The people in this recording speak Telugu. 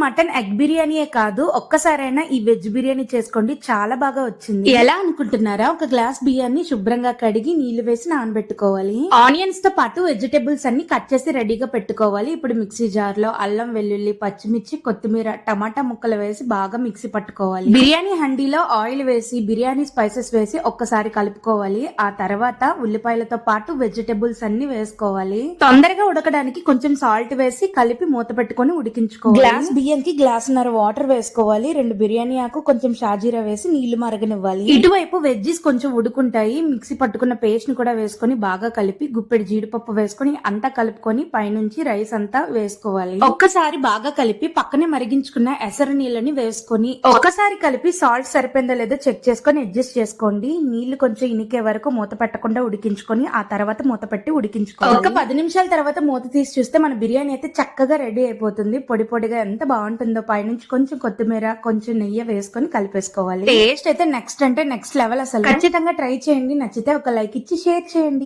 మటన్ ఎగ్ బిర్యానీయే కాదు, ఒక్కసారైనా ఈ వెజ్ బిర్యానీ చేసుకోండి, చాలా బాగా వచ్చింది. ఎలా అనుకుంటున్నారా? ఒక గ్లాస్ బియ్యాన్ని శుభ్రంగా కడిగి నీళ్లు వేసి నానబెట్టుకోవాలి. ఆనియన్స్ తో పాటు వెజిటేబుల్స్ అన్ని కట్ చేసి రెడీగా పెట్టుకోవాలి. ఇప్పుడు మిక్సీ జార్ లో అల్లం, వెల్లుల్లి, పచ్చిమిర్చి, కొత్తిమీర, టమాటా ముక్కలు వేసి బాగా మిక్సీ పట్టుకోవాలి. బిర్యానీ హండీలో ఆయిల్ వేసి బిర్యానీ స్పైసెస్ వేసి ఒక్కసారి కలుపుకోవాలి. ఆ తర్వాత ఉల్లిపాయలతో పాటు వెజిటేబుల్స్ అన్ని వేసుకోవాలి. తొందరగా ఉడకడానికి కొంచెం సాల్ట్ వేసి కలిపి మూత పెట్టుకొని ఉడికించుకోవాలి. గ్లాస్ బియ్యంకి గ్లాసున్నర వాటర్ వేసుకోవాలి. 2 బిర్యానీ ఆకు, కొంచెం షాజీరా వేసి నీళ్లు మరగనివ్వాలి. ఇటువైపు వెజ్జీస్ కొంచెం ఉడుకుంటాయి. మిక్సీ పట్టుకున్న పేస్ట్ ని కూడా వేసుకొని బాగా కలిపి గుప్పెడు జీడిపప్పు వేసుకొని అంతా కలుపుకొని పైనుంచి రైస్ అంతా వేసుకోవాలి. ఒక్కసారి బాగా కలిపి పక్కనే మరిగించుకున్న ఎసరు నీళ్ళని వేసుకొని ఒక్కసారి కలిపి సాల్ట్ సరిపోయిందో లేదో చెక్ చేసుకొని అడ్జస్ట్ చేసుకోండి. నీళ్లు కొంచెం ఇనికే వరకు మూత పెట్టకుండా ఉడికించుకొని ఆ తర్వాత మూత పెట్టి ఉడికించుకోవాలి. ఒక 10 నిమిషాల తర్వాత మూత తీసి చూస్తే మన బిర్యానీ అయితే చక్కగా రెడీ అయిపోతుంది. పొడి పొడిగా ఎంత బాగుంటుందో. పైనుంచి కొంచెం కొత్తిమీర, కొంచెం నెయ్యి వేసుకొని కలిపేసుకోవాలి. టేస్ట్ అయితే నెక్స్ట్ అంటే నెక్స్ట్ లెవెల్. అసలు ఖచ్చితంగా ట్రై చేయండి. నచ్చితే ఒక లైక్ ఇచ్చి షేర్ చేయండి.